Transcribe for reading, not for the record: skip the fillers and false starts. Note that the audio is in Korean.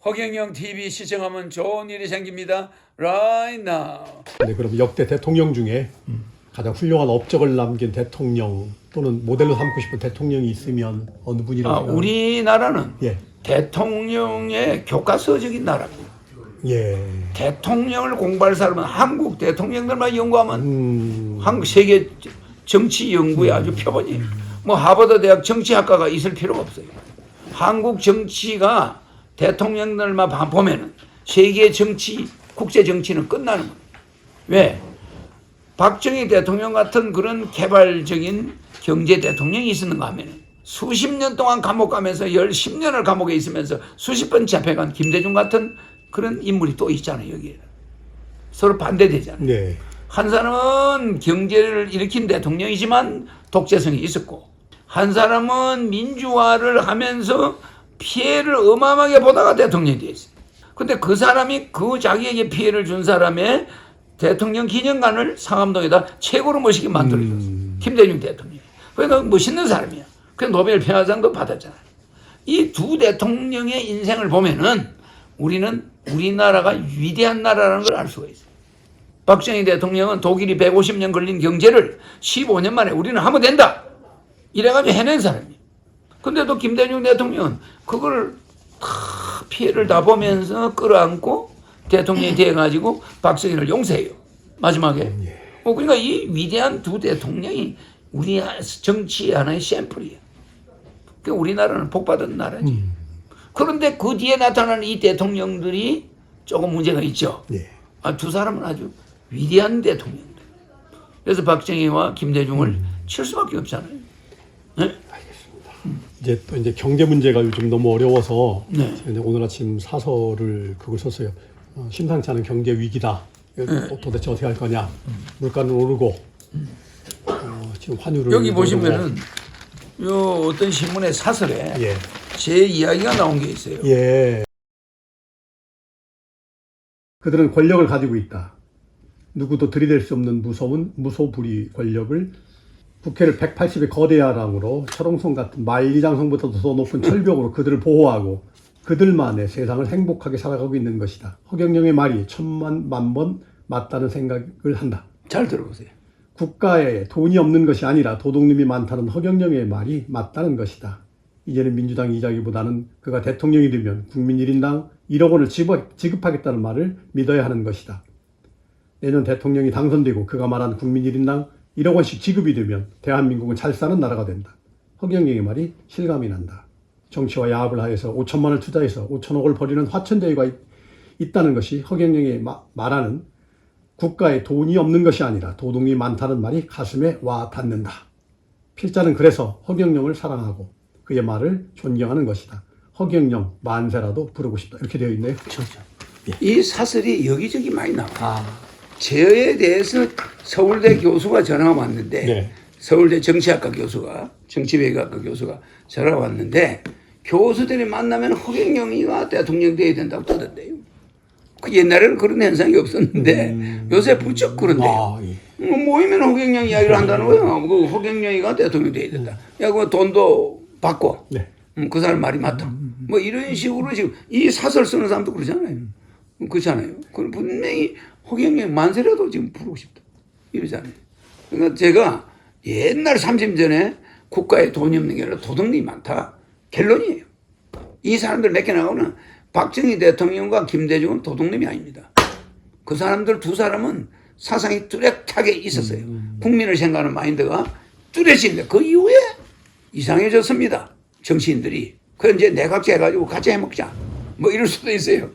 허경영 TV 시청하면 좋은 일이 생깁니다. Right now. 네, 그럼 역대 대통령 중에 가장 훌륭한 업적을 남긴 대통령 또는 모델로 삼고 싶은 대통령이 있으면 어느 분이라고 생각하세요? 우리나라는 예. 대통령의 교과서적인 나라입니다. 예. 대통령을 공부할 사람은 한국 대통령들만 연구하면 한국 세계 정치 연구에 아주 표본이에요. 뭐 하버드 대학 정치학과가 있을 필요가 없어요. 한국 정치가 대통령들만 보면은 세계 정치, 국제 정치는 끝나는 거예요. 왜? 박정희 대통령 같은 그런 개발적인 경제 대통령이 있었는가 하면 수십 년 동안 감옥 가면서 10년을 감옥에 있으면서 수십 번 잡혀간 김대중 같은 그런 인물이 또 있잖아요, 여기에. 서로 반대되잖아요. 네. 한 사람은 경제를 일으킨 대통령이지만 독재성이 있었고, 한 사람은 민주화를 하면서 피해를 어마어마하게 보다가 대통령이 되었어요. 근데 그 사람이 그 자기에게 피해를 준 사람의 대통령 기념관을 상암동에다 최고로 멋있게 만들어줬어요. 김대중 대통령이. 그러니까 멋있는 사람이야. 그래서 노벨 평화상도 받았잖아요. 이 두 대통령의 인생을 보면은 우리는 우리나라가 위대한 나라라는 걸 알 수가 있어요. 박정희 대통령은 독일이 150년 걸린 경제를 15년 만에 우리는 하면 된다. 이래가지고 해낸 사람이에요. 근데도 김대중 대통령은 그걸 피해를 다 보면서 끌어안고 대통령이 돼가지고 박정희를 용서해요. 마지막에. 그러니까 이 위대한 두 대통령이 우리 정치의 하나의 샘플이에요. 그러니까 우리나라는 복받은 나라지. 그런데 그 뒤에 나타나는 이 대통령들이 조금 문제가 있죠. 예. 두 사람은 아주 위대한 대통령들. 그래서 박정희와 김대중을 칠 수밖에 없잖아요. 네? 이제 또 이제 경제 문제가 요즘 너무 어려워서 네. 제가 오늘 아침 사설을 그걸 썼어요. 심상치 않은 경제 위기다. 도대체 어떻게 할 거냐. 물가는 오르고 지금 환율을 여기 보시면은 요 어떤 신문의 사설에 예. 제 이야기가 나온 게 있어요. 예. 그들은 권력을 가지고 있다. 누구도 들이댈 수 없는 무서운 무소불위 권력을 국회를 180의 거대야랑으로 철옹성 같은 만리장성보다도 더 높은 철벽으로 그들을 보호하고 그들만의 세상을 행복하게 살아가고 있는 것이다. 허경영의 말이 천만 번 맞다는 생각을 한다. 잘 들어보세요. 국가에 돈이 없는 것이 아니라 도둑놈이 많다는 허경영의 말이 맞다는 것이다. 이제는 민주당 이자기보다는 그가 대통령이 되면 국민 1인당 1억 원을 지급하겠다는 말을 믿어야 하는 것이다. 내년 대통령이 당선되고 그가 말한 국민 1인당 1억 원씩 지급이 되면 대한민국은 잘 사는 나라가 된다. 허경영의 말이 실감이 난다. 정치와 야합을 하여서 5천만 원을 투자해서 5천억을 벌이는 화천대유가 있다는 것이 허경영이 말하는 국가에 돈이 없는 것이 아니라 도둑이 많다는 말이 가슴에 와 닿는다. 필자는 그래서 허경영을 사랑하고 그의 말을 존경하는 것이다. 허경영 만세라도 부르고 싶다. 이렇게 되어 있네요. 그렇죠. 이 사설이 여기저기 많이 나와요. 저에 대해서 서울대 교수가 전화가 왔는데 네. 서울대 정치학과 교수가 정치외교학과 교수가 전화가 왔는데 교수들이 만나면 허경영이가 대통령 돼야 된다고 떠든대요. 그 옛날에는 그런 현상이 없었는데 요새 부쩍 그런데요. 예. 모이면 허경영 이야기를 한다는 거예요. 그 허경영이가 대통령 돼야 된다. 야, 그 돈도 받고 네. 그 사람 말이 맞다. 뭐 이런 식으로 지금 이 사설 쓰는 사람도 그러잖아요. 그렇잖아요. 그럼 분명히 허경영 만세라도 지금 부르고 싶다. 이러잖아요. 그러니까 제가 옛날 30년 전에 국가에 돈이 없는 게 아니라 도둑이 많다. 결론이에요. 이 사람들 몇 개 나오는 박정희 대통령과 김대중은 도둑놈이 아닙니다. 그 사람들 두 사람은 사상이 뚜렷하게 있었어요. 국민을 생각하는 마인드가 뚜렷했는데 그 이후에 이상해졌습니다. 정치인들이. 그래 이제 내각제 해가지고 같이 해먹자. 뭐 이럴 수도 있어요.